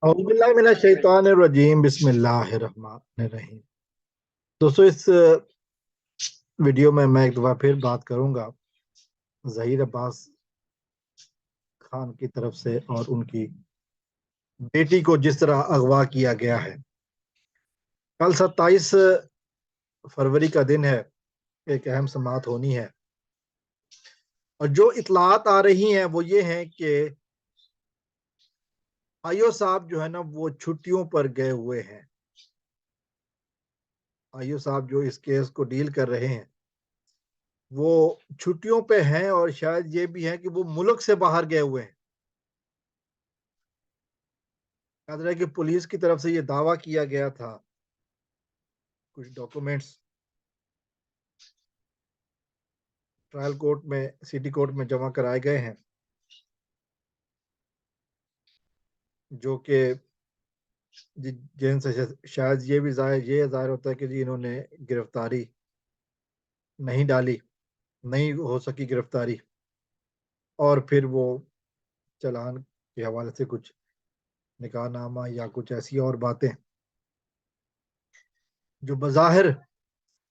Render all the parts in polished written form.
औज़ुबिल्लाहिमिनश्शैतानिर्रजीम बिस्मिल्लाहिर्रहमानिर्रहीम। दोस्तों, इस वीडियो में मैं एक दफ़ा फिर बात करूंगा ज़हीर अब्बास खान की तरफ से और उनकी बेटी को जिस तरह अगवा किया गया है। कल 27 फरवरी का दिन है, एक अहम समाअत होनी है और जो इतलात आ रही हैं वो ये हैं कि आईओ साहब जो है ना वो छुट्टियों पर गए हुए हैं। आईओ साहब जो इस केस को डील कर रहे हैं वो छुट्टियों पे हैं और शायद ये भी है कि वो मुल्क से बाहर गए हुए हैं। याद रहे कि पुलिस की तरफ से ये दावा किया गया था, कुछ डॉक्यूमेंट्स ट्रायल कोर्ट में, सिटी कोर्ट में जमा कराए गए हैं, जो कि जिनसे शायद ये जाहिर होता है कि जी इन्होंने गिरफ्तारी नहीं डाली, नहीं हो सकी गिरफ्तारी, और फिर वो चालान के हवाले से कुछ निकाहनामा या कुछ ऐसी और बातें जो बज़ाहिर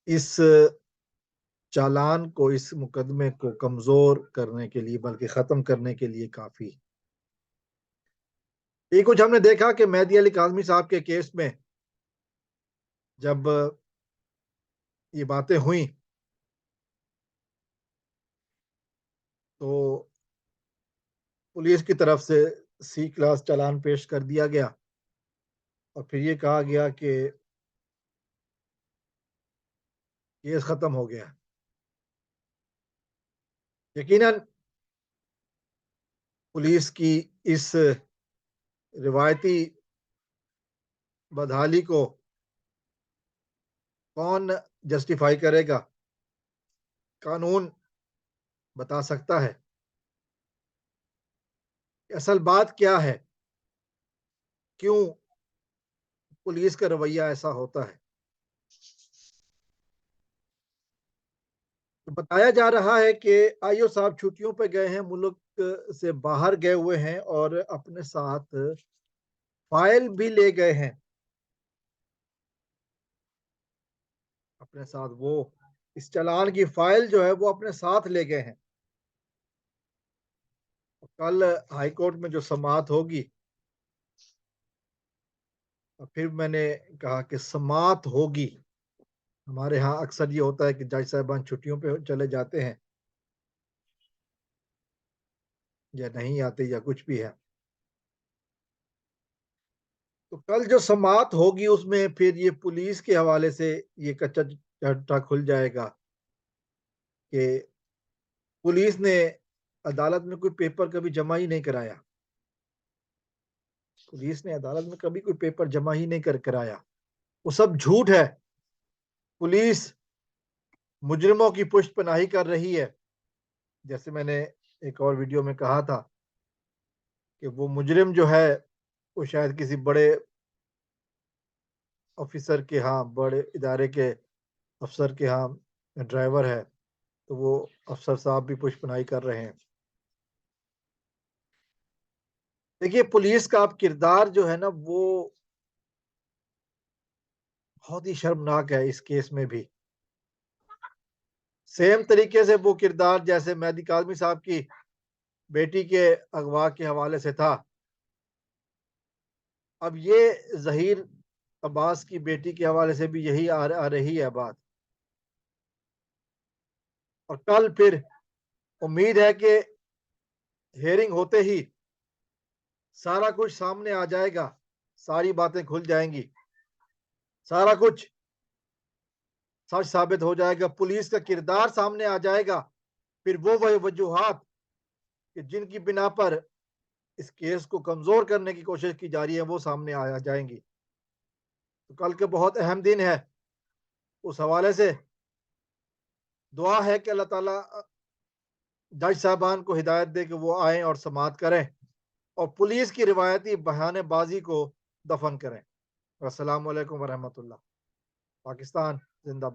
इस चालान को, इस मुकदमे को कमजोर करने के लिए, बल्कि खत्म करने के लिए काफी। ये कुछ हमने देखा कि मेहदी अली काज़मी साहब के केस में जब ये बातें हुई तो पुलिस की तरफ से सी क्लास चालान पेश कर दिया गया और फिर ये कहा गया कि केस खत्म हो गया। यकीनन पुलिस की इस रिवायती बदहाली को कौन जस्टिफाई करेगा? कानून बता सकता है। असल बात क्या है, क्यों पुलिस का रवैया ऐसा होता है? तो बताया जा रहा है कि आईओ साहब छुट्टियों पे गए हैं, मुल्क से बाहर गए हुए हैं और अपने साथ फाइल भी ले गए हैं। अपने साथ वो इस चालान की फाइल जो है वो अपने साथ ले गए हैं। कल हाई कोर्ट में जो समाअत होगी, और फिर मैंने कहा कि समाअत होगी। हमारे यहाँ अक्सर ये होता है कि जज साहबान छुट्टियों पे चले जाते हैं या नहीं आते या कुछ भी है। तो कल जो समाअत होगी उसमें फिर ये पुलिस के हवाले से ये कच्चा चट्टा खुल जाएगा कि पुलिस ने अदालत में कोई पेपर कभी जमा ही नहीं कराया। पुलिस ने अदालत में कभी कोई पेपर जमा ही नहीं कराया। वो सब झूठ है। पुलिस मुजरिमों की पुष्टपनाही कर रही है। जैसे मैंने एक और वीडियो में कहा था कि वो मुजरिम जो है वो शायद किसी बड़े ऑफिसर के यहाँ, बड़े इदारे के अफसर के यहाँ ड्राइवर है, तो वो अफसर साहब भी पुष्पनाई कर रहे हैं। देखिए, पुलिस का अब किरदार जो है ना वो बहुत ही शर्मनाक है। इस केस में भी सेम तरीके से वो किरदार जैसे मेहदी काज़मी साहब की बेटी के अगवा के हवाले से था, अब ये ज़हीर अब्बास की बेटी के हवाले से भी यही आ रही है बात। और कल फिर उम्मीद है कि हेयरिंग होते ही सारा कुछ सामने आ जाएगा, सारी बातें खुल जाएंगी, सारा कुछ सच साबित हो जाएगा, पुलिस का किरदार सामने आ जाएगा। फिर वो वही वजूहात कि जिनकी बिना पर इस केस को कमजोर करने की कोशिश की जा रही है वो सामने आ जाएंगी। तो कल के बहुत अहम दिन है। उस हवाले से दुआ है कि अल्लाह ताला जज साहबान को हिदायत दे कि वो आए और समाअत करें और पुलिस की रिवायती बहानेबाजी को दफन करें। अस्सलाम वालेकुम वरहमतुल्लाह। पाकिस्तान जिंदाबाद।